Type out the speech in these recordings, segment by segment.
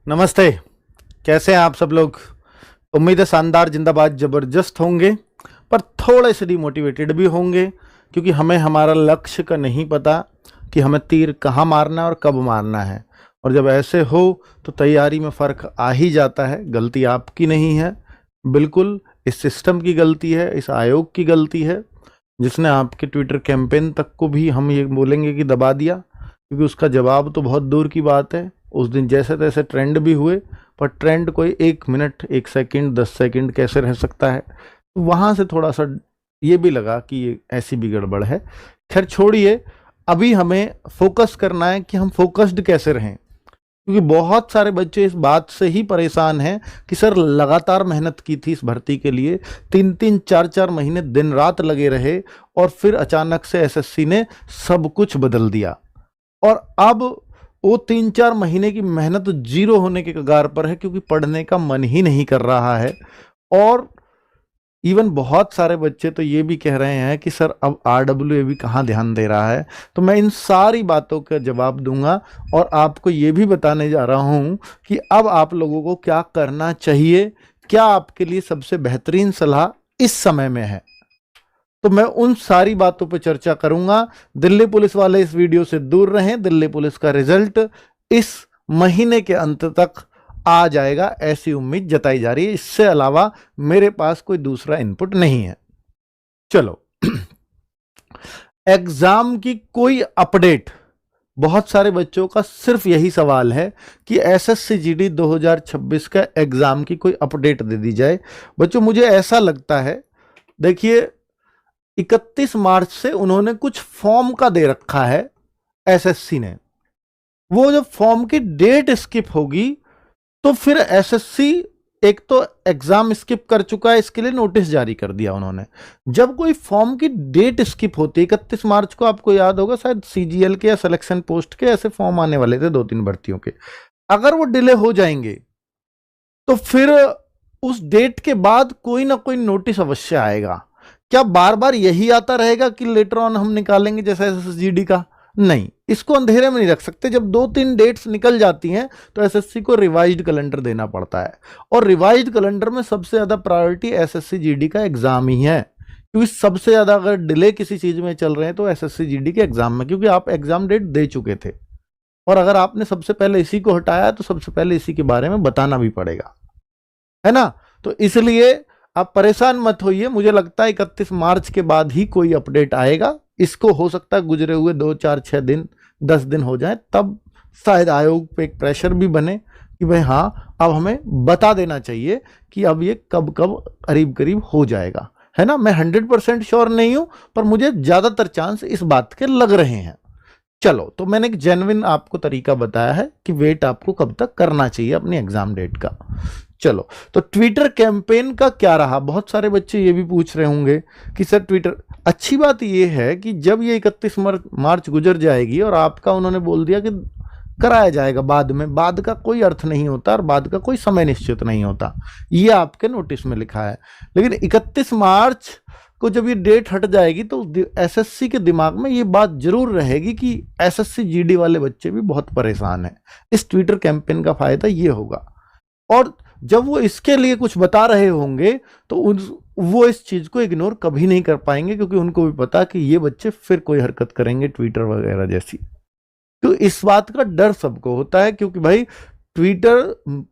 नमस्ते। कैसे हैं आप सब लोग? उम्मीद है शानदार, जिंदाबाद, ज़बरदस्त होंगे, पर थोड़े से डिमोटिवेटेड भी होंगे, क्योंकि हमें हमारा लक्ष्य का नहीं पता कि हमें तीर कहाँ मारना है और कब मारना है। और जब ऐसे हो तो तैयारी में फ़र्क आ ही जाता है। गलती आपकी नहीं है, बिल्कुल इस सिस्टम की गलती है, इस आयोग की गलती है, जिसने आपके ट्विटर कैंपेन तक को भी हम ये बोलेंगे कि दबा दिया, क्योंकि उसका जवाब तो बहुत दूर की बात है। उस दिन जैसे तैसे ट्रेंड भी हुए, पर ट्रेंड कोई 1 मिनट, 1 सेकंड, 10 सेकंड कैसे रह सकता है? तो वहाँ से थोड़ा सा ये भी लगा कि ये ऐसी भी गड़बड़ है। खैर छोड़िए, अभी हमें फोकस करना है कि हम फोकस्ड कैसे रहें, क्योंकि बहुत सारे बच्चे इस बात से ही परेशान हैं कि सर लगातार मेहनत की थी इस भर्ती के लिए, 3-3, 4-4 महीने दिन रात लगे रहे, और फिर अचानक से एसएससी ने सब कुछ बदल दिया, और अब वो 3-4 महीने की मेहनत जीरो होने के कगार पर है, क्योंकि पढ़ने का मन ही नहीं कर रहा है। और इवन बहुत सारे बच्चे तो ये भी कह रहे हैं कि सर अब आरडब्ल्यूए भी कहाँ ध्यान दे रहा है। तो मैं इन सारी बातों का जवाब दूंगा, और आपको ये भी बताने जा रहा हूँ कि अब आप लोगों को क्या करना चाहिए, क्या आपके लिए सबसे बेहतरीन सलाह इस समय में है। तो मैं उन सारी बातों पर चर्चा करूंगा। दिल्ली पुलिस वाले इस वीडियो से दूर रहें। दिल्ली पुलिस का रिजल्ट इस महीने के अंत तक आ जाएगा, ऐसी उम्मीद जताई जा रही है। इससे अलावा मेरे पास कोई दूसरा इनपुट नहीं है। चलो, एग्जाम की कोई अपडेट, बहुत सारे बच्चों का सिर्फ यही सवाल है कि एसएससी जीडी 2026 का एग्जाम की कोई अपडेट दे दी जाए। बच्चों, मुझे ऐसा लगता है, देखिए 31 मार्च से उन्होंने कुछ फॉर्म का दे रखा है एसएससी ने। वो जब फॉर्म की डेट स्किप होगी तो फिर एसएससी एक तो एग्जाम स्किप कर चुका है, इसके लिए नोटिस जारी कर दिया उन्होंने। जब कोई फॉर्म की डेट स्किप होती है 31 मार्च को, आपको याद होगा शायद सीजीएल के या सिलेक्शन पोस्ट के ऐसे फॉर्म आने वाले थे 2-3 भर्तियों के, अगर वो डिले हो जाएंगे तो फिर उस डेट के बाद कोई ना कोई नोटिस अवश्य आएगा। क्या बार बार यही आता रहेगा कि लेटर ऑन हम निकालेंगे जैसा एसएसजीडी का? नहीं, इसको अंधेरे में नहीं रख सकते। जब 2-3 डेट्स निकल जाती हैं तो एसएससी को रिवाइज्ड कैलेंडर देना पड़ता है, और रिवाइज्ड कैलेंडर में सबसे ज्यादा प्रायोरिटी एसएससी जीडी का एग्जाम ही है, क्योंकि सबसे ज्यादा अगर डिले किसी चीज में चल रहे हैं तो एसएससी जीडी के एग्जाम में, क्योंकि आप एग्जाम डेट दे चुके थे, और अगर आपने सबसे पहले इसी को हटाया तो सबसे पहले इसी के बारे में बताना भी पड़ेगा, है ना? तो इसलिए आप परेशान मत होइए। मुझे लगता है 31 मार्च के बाद ही कोई अपडेट आएगा। इसको हो सकता है गुजरे हुए 2-4-6 दिन, 10 दिन हो जाए, तब शायद आयोग पे एक प्रेशर भी बने कि भाई हाँ, अब हमें बता देना चाहिए कि अब ये कब कब करीब करीब हो जाएगा, है ना? मैं 100% श्योर नहीं हूं, पर मुझे ज्यादातर चांस इस बात के लग रहे हैं। चलो, तो मैंने एक जेन्युइन आपको तरीका बताया है कि वेट आपको कब तक करना चाहिए अपनी एग्जाम डेट का। चलो, तो ट्विटर कैंपेन का क्या रहा? बहुत सारे बच्चे ये भी पूछ रहे होंगे कि सर ट्विटर, अच्छी बात ये है कि जब ये 31 मार्च गुजर जाएगी और आपका उन्होंने बोल दिया कि कराया जाएगा बाद में, बाद का कोई अर्थ नहीं होता और बाद का कोई समय निश्चित नहीं होता, ये आपके नोटिस में लिखा है। लेकिन 31 मार्च को जब ये डेट हट जाएगी तो एसएससी के दिमाग में ये बात जरूर रहेगी कि एसएससी जीडी वाले बच्चे भी बहुत परेशान हैं। इस ट्विटर कैंपेन का फायदा ये होगा, और जब वो इसके लिए कुछ बता रहे होंगे तो वो इस चीज को इग्नोर कभी नहीं कर पाएंगे, क्योंकि उनको भी पता कि ये बच्चे फिर कोई हरकत करेंगे ट्विटर वगैरह जैसी। तो इस बात का डर सबको होता है, क्योंकि भाई ट्विटर,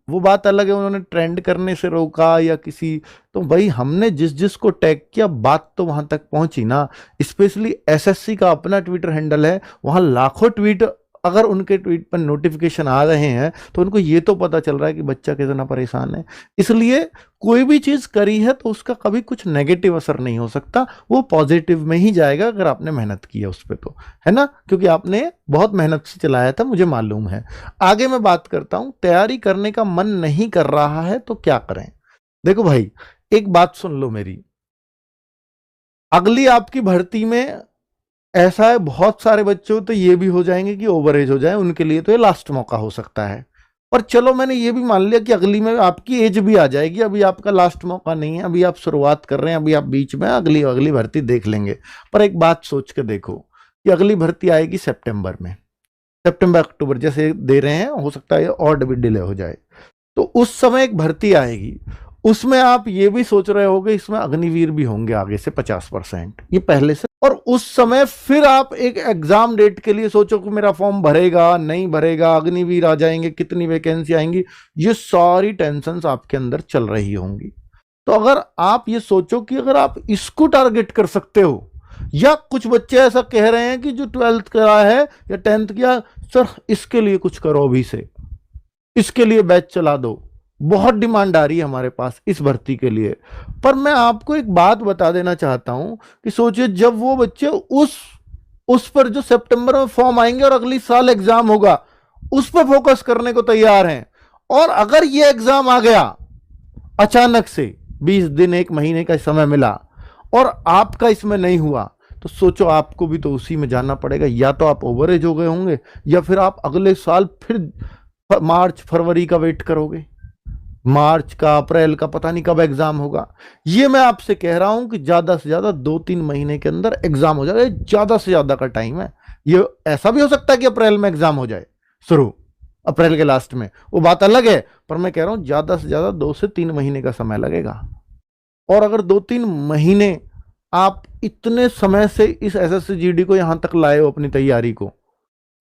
वो बात अलग है उन्होंने ट्रेंड करने से रोका या किसी, तो भाई हमने जिस जिस को टैग किया बात तो वहां तक पहुंची ना। स्पेशली एसएससी का अपना ट्विटर हैंडल है, वहां लाखों ट्वीट अगर उनके ट्वीट पर नोटिफिकेशन आ रहे हैं तो उनको ये तो पता चल रहा है कि बच्चा कितना परेशान है। इसलिए कोई भी चीज करी है तो उसका कभी कुछ नेगेटिव असर नहीं हो सकता, वो पॉजिटिव में ही जाएगा अगर आपने मेहनत की है उस पर, तो है ना? क्योंकि आपने बहुत मेहनत से चलाया था, मुझे मालूम है। आगे मैं बात करता हूं, तैयारी करने का मन नहीं कर रहा है तो क्या करें? देखो भाई, एक बात सुन लो मेरी, अगली आपकी भर्ती में ऐसा है, बहुत सारे बच्चों तो ये भी हो जाएंगे कि ओवर एज हो जाए, उनके लिए तो ये लास्ट मौका हो सकता है। पर चलो, मैंने ये भी मान लिया कि अगली में आपकी एज भी आ जाएगी, अभी आपका लास्ट मौका नहीं है, अभी आप शुरुआत कर रहे हैं, अभी आप बीच में, अगली अगली भर्ती देख लेंगे। पर एक बात सोच के देखो कि अगली भर्ती आएगी सितंबर में, सितंबर अक्टूबर जैसे दे रहे हैं, हो सकता है और भी डिले हो जाए। तो उस समय एक भर्ती आएगी, उसमें आप ये भी सोच रहे होगे इसमें अग्निवीर भी होंगे आगे से 50%, ये पहले से। और उस समय फिर आप एक एग्जाम डेट के लिए सोचो कि मेरा फॉर्म भरेगा नहीं भरेगा, अग्निवीर आ जाएंगे, कितनी वैकेंसी आएंगी, ये सारी टेंशन्स आपके अंदर चल रही होंगी। तो अगर आप ये सोचो कि अगर आप इसको टारगेट कर सकते हो, या कुछ बच्चे ऐसा कह रहे हैं कि जो 12th करा है या 10th किया, सर इसके लिए कुछ करो अभी से, इसके लिए बैच चला दो, बहुत डिमांड आ रही है हमारे पास इस भर्ती के लिए। पर मैं आपको एक बात बता देना चाहता हूं कि सोचिए जब वो बच्चे उस पर जो सितंबर में फॉर्म आएंगे और अगली साल एग्जाम होगा उस पर फोकस करने को तैयार हैं, और अगर ये एग्जाम आ गया अचानक से 20 दिन 1 महीने का समय मिला और आपका इसमें नहीं हुआ, तो सोचो आपको भी तो उसी में जाना पड़ेगा। या तो आप ओवरेज हो गए होंगे, या फिर आप अगले साल फिर मार्च फरवरी का वेट करोगे, मार्च का अप्रैल का, पता नहीं कब एग्जाम होगा। ये मैं आपसे कह रहा हूं कि ज्यादा से ज्यादा 2-3 महीने के अंदर एग्जाम हो जाएगा, ज्यादा से ज्यादा का टाइम है। ये ऐसा भी हो सकता है कि अप्रैल में एग्जाम हो जाए शुरू, अप्रैल के लास्ट में, वो बात अलग है। पर मैं कह रहा हूं ज्यादा से ज्यादा 2 से 3 महीने का समय लगेगा। और अगर 2-3 महीने आप इतने समय से इस एसएससी जीडी को यहां तक लाए हो अपनी तैयारी को,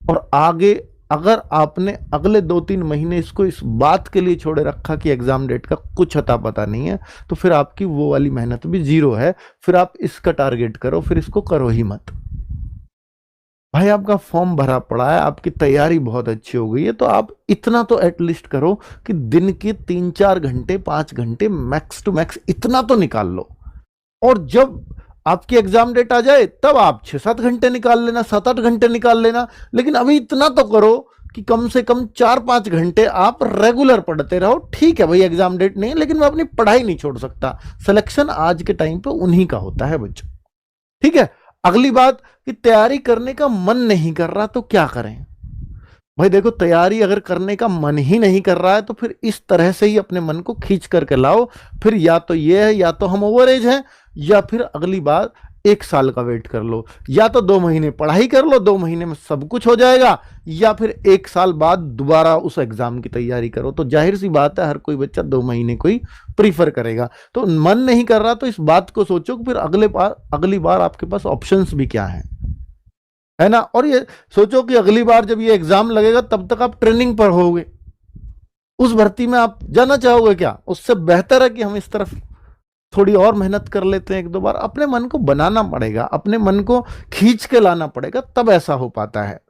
और आगे अगर आपने अगले 2-3 महीने इसको इस बात के लिए छोड़े रखा कि एग्जाम डेट का कुछ अता पता नहीं है, तो फिर आपकी वो वाली मेहनत भी जीरो है। फिर आप इसका टारगेट करो, फिर इसको करो ही मत। भाई आपका फॉर्म भरा पड़ा है, आपकी तैयारी बहुत अच्छी हो गई है, तो आप इतना तो एटलीस्ट करो कि दिन के 3-4 घंटे 5 घंटे मैक्स टू मैक्स इतना तो निकाल लो। और जब आपकी एग्जाम डेट आ जाए तब आप 6-7 घंटे निकाल लेना, 7-8 घंटे निकाल लेना, लेकिन अभी इतना तो करो कि कम से कम 4-5 घंटे आप रेगुलर पढ़ते रहो। ठीक है भाई एग्जाम डेट नहीं है, लेकिन मैं अपनी पढ़ाई नहीं छोड़ सकता। सिलेक्शन आज के टाइम पे उन्हीं का होता है बच्चों। ठीक है, अगली बात कि तैयारी करने का मन नहीं कर रहा तो क्या करें। भाई देखो, तैयारी अगर करने का मन ही नहीं कर रहा है तो फिर इस तरह से ही अपने मन को खींच करके लाओ। फिर या तो ये है, या तो हम ओवरेज हैं, या फिर अगली बार 1 साल का वेट कर लो, या तो 2 महीने पढ़ाई कर लो, 2 महीने में सब कुछ हो जाएगा, या फिर 1 साल बाद दोबारा उस एग्जाम की तैयारी करो। तो जाहिर सी बात है हर कोई बच्चा 2 महीने को ही प्रीफर करेगा। तो मन नहीं कर रहा तो इस बात को सोचो कि फिर अगली बार आपके पास ऑप्शंस भी क्या है ना। और ये सोचो कि अगली बार जब ये एग्जाम लगेगा तब तक आप ट्रेनिंग पर होगे, उस भर्ती में आप जाना चाहोगे क्या? उससे बेहतर है कि हम इस तरफ थोड़ी और मेहनत कर लेते हैं 1-2 बार। अपने मन को बनाना पड़ेगा, अपने मन को खींच के लाना पड़ेगा, तब ऐसा हो पाता है।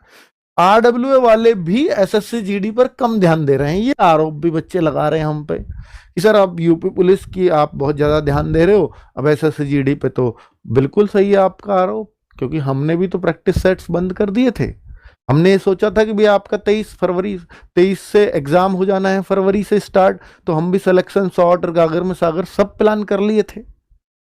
आरडब्ल्यूए वाले भी एसएससी जीडी पर कम ध्यान दे रहे हैं, ये आरोप भी बच्चे लगा रहे हैं हम पे कि सर आप यूपी पुलिस की आप बहुत ज्यादा ध्यान दे रहे हो, अब एसएससी जीडी पे। तो बिल्कुल सही है आपका आरोप, क्योंकि हमने भी तो प्रैक्टिस सेट्स बंद कर दिए थे। हमने ये सोचा था कि भाई आपका 23 से एग्जाम हो जाना है, फरवरी से स्टार्ट, तो हम भी सिलेक्शन शॉर्ट और गागर में सागर सब प्लान कर लिए थे।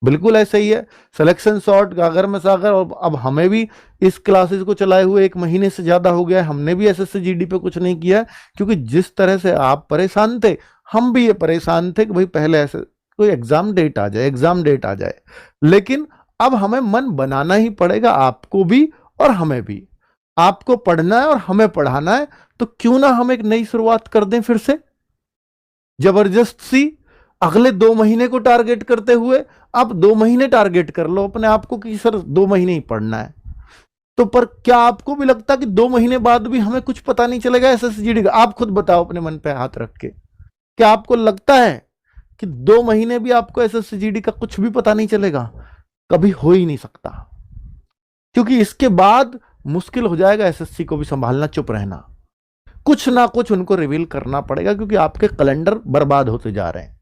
बिल्कुल ऐसा ही है, सिलेक्शन शॉर्ट गागर में सागर। और अब हमें भी इस क्लासेस को चलाए हुए 1 महीने से ज्यादा हो गया है, हमने भी एसएससी जीडी पे कुछ नहीं किया, क्योंकि जिस तरह से आप परेशान थे हम भी ये परेशान थे कि भाई पहले ऐसे कोई एग्जाम डेट आ जाए, एग्जाम डेट आ जाए। लेकिन अब हमें मन बनाना ही पड़ेगा, आपको भी और हमें भी। आपको पढ़ना है और हमें पढ़ाना है, तो क्यों ना हम एक नई शुरुआत कर दें फिर से जबरदस्त सी। अगले 2 महीने को टारगेट करते हुए आप 2 महीने टारगेट कर लो अपने आप को कि सर 2 महीने ही पढ़ना है। तो पर क्या आपको भी लगता कि 2 महीने बाद भी हमें कुछ पता नहीं चलेगा एसएससी जीडी का? आप खुद बताओ अपने मन पे हाथ रख के, क्या आपको लगता है कि 2 महीने भी आपको एसएससी जीडी का कुछ भी पता नहीं चलेगा? कभी हो ही नहीं सकता, क्योंकि इसके बाद मुश्किल हो जाएगा एसएससी को भी संभालना, चुप रहना। कुछ ना कुछ उनको रिवील करना पड़ेगा, क्योंकि आपके कैलेंडर बर्बाद होते जा रहे हैं।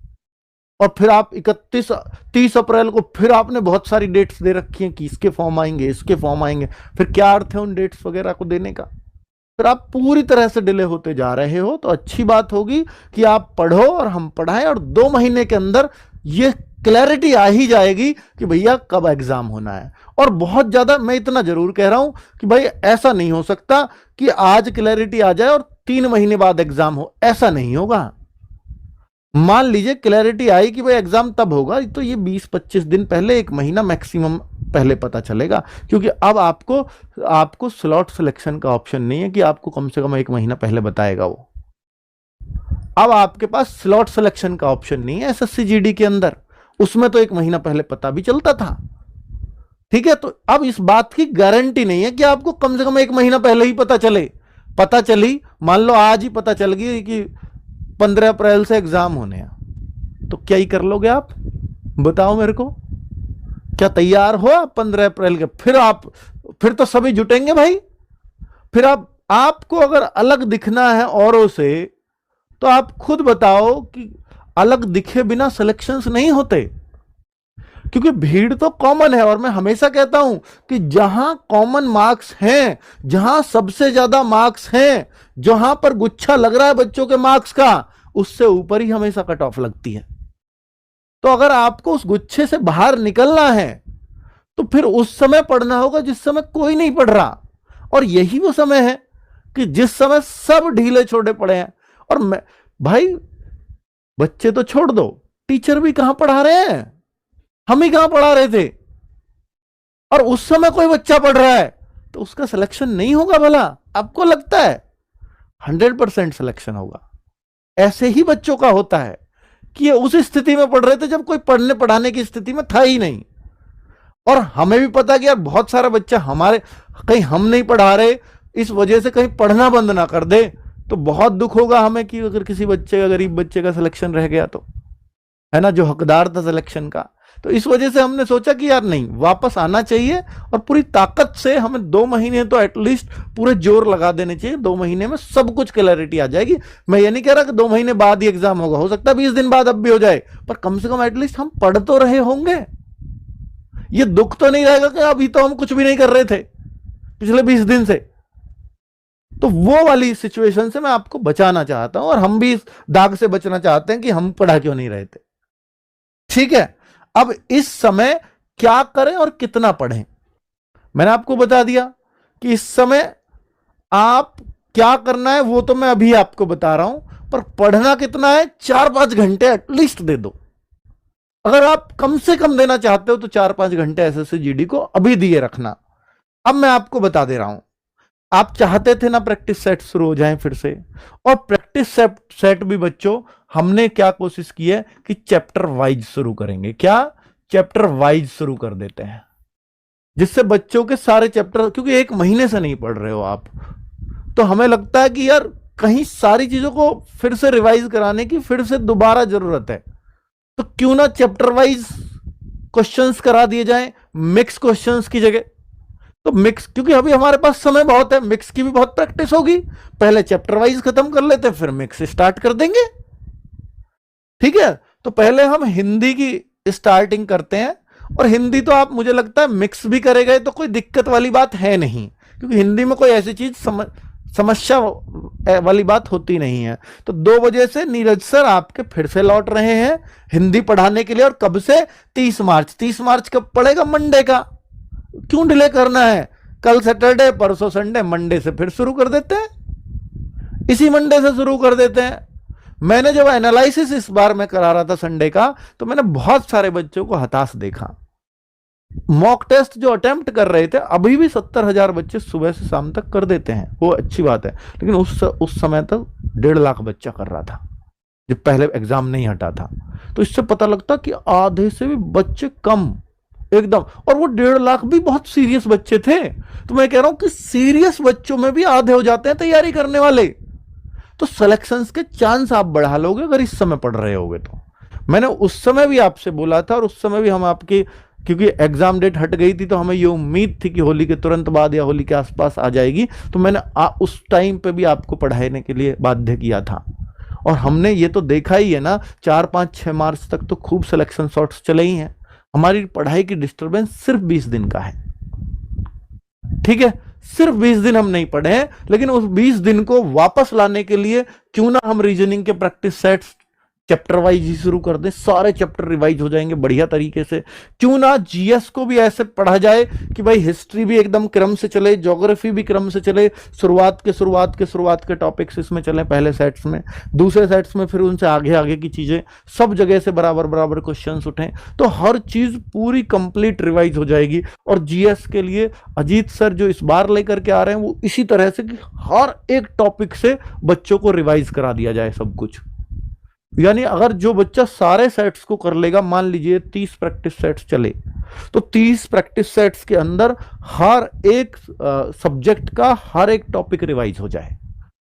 और फिर आप 31-30 अप्रैल को फिर आपने बहुत सारी डेट्स दे रखी हैं कि इसके फॉर्म आएंगे, इसके फॉर्म आएंगे। फिर क्या अर्थ है उन डेट्स वगैरह को देने का? फिर आप पूरी तरह से डिले होते जा रहे हो। तो अच्छी बात होगी कि आप पढ़ो और हम पढ़ाएं, और 2 महीने के अंदर ये क्लैरिटी आ ही जाएगी कि भैया कब एग्जाम होना है। और बहुत ज्यादा मैं इतना जरूर कह रहा हूं कि भाई ऐसा नहीं हो सकता कि आज क्लैरिटी आ जाए और 3 महीने बाद एग्जाम हो, ऐसा नहीं होगा। मान लीजिए क्लैरिटी आई कि भाई एग्जाम तब होगा, तो ये 20-25 दिन पहले, 1 महीना मैक्सिमम पहले पता चलेगा, क्योंकि अब आपको स्लॉट सिलेक्शन का ऑप्शन नहीं है कि आपको कम से कम 1 महीना पहले बताएगा वो। अब आपके पास स्लॉट सिलेक्शन का ऑप्शन नहीं है एसएससी जीडी के अंदर, उसमें तो 1 महीना पहले पता भी चलता था। ठीक है, तो अब इस बात की गारंटी नहीं है कि आपको कम से कम 1 महीना पहले ही पता चले। पता चली, मान लो आज ही पता चल गई कि 15 अप्रैल से एग्जाम होने हैं, तो क्या ही कर लोगे आप? बताओ मेरे को, क्या तैयार हो आप 15 अप्रैल के? फिर तो सभी जुटेंगे भाई। फिर आपको अगर अलग दिखना है औरों से, तो आप खुद बताओ कि अलग दिखे बिना सिलेक्शंस नहीं होते, क्योंकि भीड़ तो कॉमन है। और मैं हमेशा कहता हूं कि जहां कॉमन मार्क्स हैं, जहां सबसे ज्यादा मार्क्स हैं, जहां पर गुच्छा लग रहा है बच्चों के मार्क्स का, उससे ऊपर ही हमेशा कट ऑफ लगती है। तो अगर आपको उस गुच्छे से बाहर निकलना है, तो फिर उस समय पढ़ना होगा जिस समय कोई नहीं पढ़ रहा। और यही वो समय है कि जिस समय सब ढीले छोड़े पड़े हैं। और भाई बच्चे तो छोड़ दो, टीचर भी कहां पढ़ा रहे हैं, हम ही कहां पढ़ा रहे थे। और उस समय कोई बच्चा पढ़ रहा है तो उसका सिलेक्शन नहीं होगा भला? आपको लगता है? 100% सिलेक्शन होगा। ऐसे ही बच्चों का होता है कि ये उस स्थिति में पढ़ रहे थे जब कोई पढ़ने पढ़ाने की स्थिति में था ही नहीं। और हमें भी पता कि यार बहुत सारा बच्चा हमारे, कहीं हम नहीं पढ़ा रहे इस वजह से कहीं पढ़ना बंद ना कर दे, तो बहुत दुख होगा हमें कि अगर किसी बच्चे का, गरीब बच्चे का सिलेक्शन रह गया तो, है ना, जो हकदार था सिलेक्शन का। तो इस वजह से हमने सोचा कि यार नहीं, वापस आना चाहिए और पूरी ताकत से हमें 2 महीने तो एटलीस्ट पूरे जोर लगा देने चाहिए। 2 महीने में सब कुछ क्लैरिटी आ जाएगी। मैं ये नहीं कह रहा कि 2 महीने बाद ही एग्जाम होगा, हो सकता है 20 दिन बाद अब भी हो जाए, पर कम से कम एटलीस्ट हम पढ़ तो रहे होंगे। ये दुख तो नहीं रहेगा कि अभी तो हम कुछ भी नहीं कर रहे थे पिछले 20 दिन से। तो वो वाली सिचुएशन से मैं आपको बचाना चाहता हूं, और हम भी इस दाग से बचना चाहते हैं कि हम पढ़ा क्यों नहीं रहे थे। ठीक है, अब इस समय क्या करें और कितना पढ़ें, मैंने आपको बता दिया कि इस समय आप क्या करना है वो तो मैं अभी आपको बता रहा हूं, पर पढ़ना कितना है, 4-5 घंटे एटलीस्ट दे दो। अगर आप कम से कम देना चाहते हो तो 4-5 घंटे एसएससी जीडी को अभी दिए रखना। अब मैं आपको बता दे रहा हूं, आप चाहते थे ना प्रैक्टिस सेट शुरू हो जाएं फिर से, और प्रैक्टिस सेट भी बच्चों हमने क्या कोशिश की है कि चैप्टर वाइज शुरू करेंगे। क्या? चैप्टर वाइज शुरू कर देते हैं, जिससे बच्चों के सारे चैप्टर, क्योंकि 1 महीने से नहीं पढ़ रहे हो आप, तो हमें लगता है कि यार कहीं सारी चीजों को फिर से रिवाइज कराने की फिर से दोबारा जरूरत है, तो क्यों ना चैप्टर वाइज क्वेश्चंस करा दिए जाएं, मिक्स क्वेश्चंस की जगह। तो मिक्स, क्योंकि अभी हमारे पास समय बहुत है, मिक्स की भी बहुत प्रैक्टिस होगी। पहले चैप्टर वाइज खत्म कर लेते हैं, फिर मिक्स स्टार्ट कर देंगे। ठीक है, तो पहले हम हिंदी की स्टार्टिंग करते हैं। और हिंदी तो आप, मुझे लगता है मिक्स भी करे गए तो कोई दिक्कत वाली बात है नहीं, क्योंकि हिंदी में कोई ऐसी चीज समस्या वाली बात होती नहीं है। तो 2 बजे से नीरज सर आपके फिर से लौट रहे हैं हिंदी पढ़ाने के लिए। और कब से? 30 मार्च। 30 मार्च कब पड़ेगा? मंडे का। क्यों डिले करना है? कल सैटरडे, परसों संडे, मंडे से फिर शुरू कर देते हैं, इसी मंडे से शुरू कर देते हैं। मैंने जब एनालिसिस इस बार में करा रहा था संडे का, तो मैंने बहुत सारे बच्चों को हताश देखा। मॉक टेस्ट जो अटेम्प्ट कर रहे थे, अभी भी 70,000 बच्चे सुबह से शाम तक कर देते हैं, वो अच्छी बात है। लेकिन उस समय तक 1.5 लाख बच्चा कर रहा था जब पहले एग्जाम नहीं हटा था। तो इससे पता लगता कि आधे से भी बच्चे कम एकदम, और वो 1.5 लाख भी बहुत सीरियस बच्चे थे। तो मैं कह रहा हूं कि सीरियस बच्चों में भी आधे हो जाते हैं तैयारी करने वाले। तो सिलेक्शंस के चांस आप बढ़ा लोगे अगर इस समय पढ़ रहे होगे तो। मैंने उस समय भी आपसे बोला था, और उस समय भी हम आपकी, क्योंकि एग्जाम डेट हट गई थी तो हमें ये उम्मीद थी कि होली के तुरंत बाद या होली के आसपास आ जाएगी, तो मैंने उस टाइम पे भी आपको पढ़ाने के लिए बाध्य किया था। और हमने ये तो देखा ही है ना, 4-5-6 मार्च तक तो खूब सिलेक्शन शॉट्स चले ही हैं। हमारी पढ़ाई की डिस्टर्बेंस सिर्फ 20 दिन का है। ठीक है, सिर्फ 20 दिन हम नहीं पढ़े हैं, लेकिन उस 20 दिन को वापस लाने के लिए क्यों ना हम रीजनिंग के प्रैक्टिस सेट्स चैप्टर वाइज ही शुरू कर दें, सारे चैप्टर रिवाइज हो जाएंगे बढ़िया तरीके से। क्यों ना जीएस को भी ऐसे पढ़ा जाए कि भाई हिस्ट्री भी एकदम क्रम से चले, ज्योग्राफी भी क्रम से चले, शुरुआत के टॉपिक्स इसमें चले पहले सेट्स में, दूसरे सेट्स में फिर उनसे आगे आगे की चीजें, सब जगह से बराबर बराबर क्वेश्चंस उठें, तो हर चीज पूरी कंप्लीट रिवाइज हो जाएगी। और जीएस के लिए अजीत सर जो इस बार लेकर के आ रहे हैं वो इसी तरह से कि हर एक टॉपिक से बच्चों को रिवाइज करा दिया जाए सब कुछ। यानी अगर जो बच्चा सारे सेट्स को कर लेगा, मान लीजिए 30 प्रैक्टिस सेट्स चले, तो 30 प्रैक्टिस सेट्स के अंदर हर एक सब्जेक्ट का हर एक टॉपिक रिवाइज हो जाए,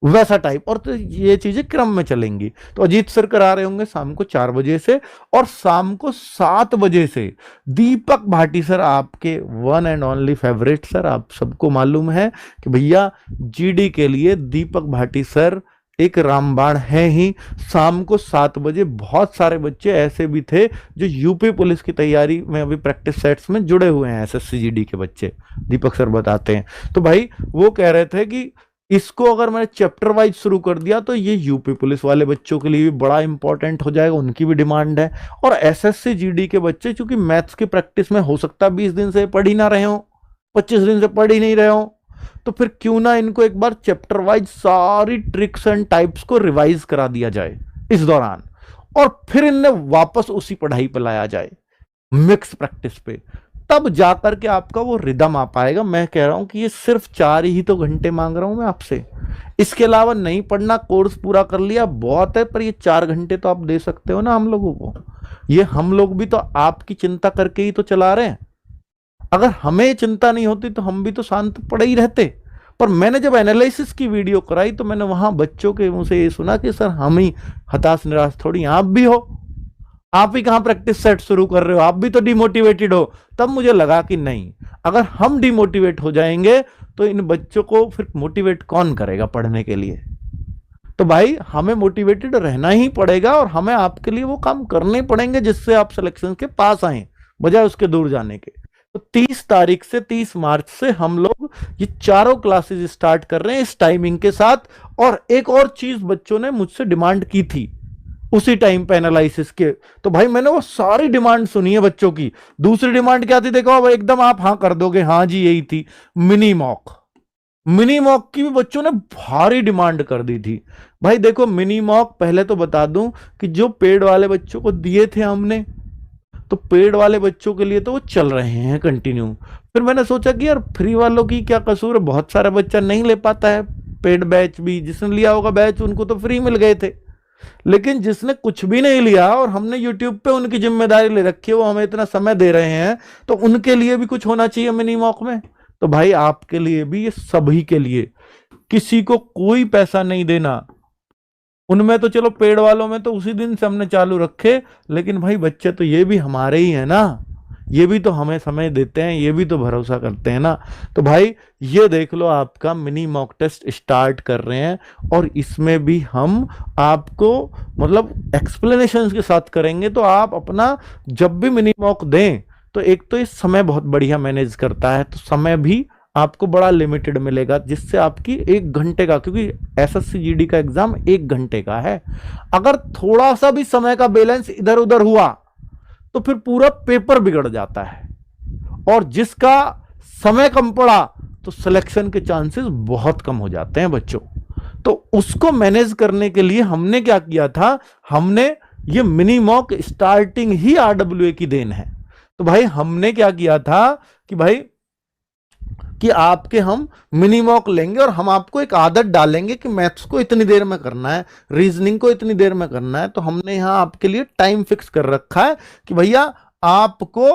वैसा टाइप। और तो ये चीजें क्रम में चलेंगी। तो अजीत सर करा रहे होंगे शाम को 4 बजे से, और शाम को 7 बजे से दीपक भाटी सर, आपके one and only favourite sir, आप सबको मालूम है कि भैया जीडी के लिए दीपक भाटी सर एक रामबाण है ही। शाम को 7 बजे बहुत सारे बच्चे ऐसे भी थे जो यूपी पुलिस की तैयारी में अभी प्रैक्टिस सेट्स में जुड़े हुए हैं, एसएससी जीडी के बच्चे, दीपक सर बताते हैं। तो भाई वो कह रहे थे कि इसको अगर मैंने चैप्टर वाइज शुरू कर दिया तो ये यूपी पुलिस वाले बच्चों के लिए भी बड़ा इंपॉर्टेंट हो जाएगा, उनकी भी डिमांड है। और एसएससी जीडी के बच्चे चूंकि मैथ्स की प्रैक्टिस में हो सकता है 20 दिन से पढ़ ही ना रहे हो, 25 दिन से पढ़ ही नहीं रहे हो, तो फिर क्यों ना इनको एक बार चैप्टर वाइज सारी ट्रिक्स एंड टाइप्स को रिवाइज करा दिया जाए इस दौरान, और फिर इन्हें वापस उसी पढ़ाई पे लाया जाए, मिक्स प्रैक्टिस पे। तब जाकर के आपका वो रिदम आ पाएगा। मैं कह रहा हूं कि ये सिर्फ 4 ही तो घंटे मांग रहा हूं मैं आपसे, इसके अलावा नहीं पढ़ना, कोर्स पूरा कर लिया बहुत है, पर ये 4 घंटे तो आप दे सकते हो ना हम लोगों को। ये हम लोग भी तो आपकी चिंता करके ही तो चला रहे हैं। अगर हमें चिंता नहीं होती तो हम भी तो शांत पड़े ही रहते। पर मैंने जब एनालिसिस की वीडियो कराई तो मैंने वहां बच्चों के मुंह से ये सुना कि सर हम ही हताश निराश थोड़ी, आप भी हो, आप ही कहां प्रैक्टिस सेट शुरू कर रहे हो, आप भी तो डिमोटिवेटेड हो। तब मुझे लगा कि नहीं, अगर हम डिमोटिवेट हो जाएंगे तो इन बच्चों को फिर मोटिवेट कौन करेगा पढ़ने के लिए। तो भाई हमें मोटिवेटेड रहना ही पड़ेगा, और हमें आपके लिए वो काम करने पड़ेंगे जिससे आप सिलेक्शन के पास आए, बजाय उसके दूर जाने के। तो 30 तारीख से 30 मार्च से हम लोग ये चारों क्लासेस स्टार्ट कर रहे हैं इस टाइमिंग के साथ। और एक और चीज बच्चों ने मुझसे डिमांड की थी उसी टाइम पे एनालिसिस के, तो भाई मैंने वो सारी डिमांड सुनी है बच्चों की। दूसरी डिमांड क्या थी देखो, अब एकदम आप हाँ कर दोगे, हाँ जी यही थी, मिनी मॉक। मिनी मॉक की भी बच्चों ने भारी डिमांड कर दी थी। भाई देखो मिनी मॉक, पहले तो बता दूं कि जो पेड वाले बच्चों को दिए थे हमने, तो पेड वाले बच्चों के लिए तो वो चल रहे हैं कंटिन्यू। फिर मैंने सोचा कि यार फ्री वालों की क्या कसूर है, बहुत सारा बच्चा नहीं ले पाता है पेड बैच भी, जिसने लिया होगा बैच उनको तो फ्री मिल गए थे, लेकिन जिसने कुछ भी नहीं लिया और हमने यूट्यूब पे उनकी जिम्मेदारी ले रखी है, वो हमें इतना समय दे रहे हैं, तो उनके लिए भी कुछ होना चाहिए मिनी मॉक में। तो भाई आपके लिए भी, ये सभी के लिए, किसी को कोई पैसा नहीं देना। उनमें तो चलो पेड़ वालों में तो उसी दिन से हमने चालू रखे, लेकिन भाई बच्चे तो ये भी हमारे ही है ना, ये भी तो हमें समय देते हैं, ये भी तो भरोसा करते हैं ना। तो भाई ये देख लो, आपका मिनी मॉक टेस्ट स्टार्ट कर रहे हैं, और इसमें भी हम आपको मतलब एक्सप्लेनेशंस के साथ करेंगे। तो आप अपना जब भी मिनी मॉक दें तो एक तो इस समय बहुत बढ़िया मैनेज करता है, तो समय भी आपको बड़ा लिमिटेड मिलेगा, जिससे आपकी 1 घंटे का, क्योंकि एसएससी जीडी का एग्जाम 1 घंटे का है, अगर थोड़ा सा भी समय का बैलेंस इधर उधर हुआ तो फिर पूरा पेपर बिगड़ जाता है, और जिसका समय कम पड़ा तो सिलेक्शन के चांसेस बहुत कम हो जाते हैं बच्चों। तो उसको मैनेज करने के लिए हमने क्या किया था, हमने ये मिनी मॉक स्टार्टिंग ही आरडब्ल्यूए की देन है। तो भाई हमने क्या किया था कि भाई कि आपके हम मिनी मॉक लेंगे, और हम आपको एक आदत डालेंगे कि मैथ्स को इतनी देर में करना है, रीजनिंग को इतनी देर में करना है। तो हमने यहां आपके लिए टाइम फिक्स कर रखा है कि भैया आपको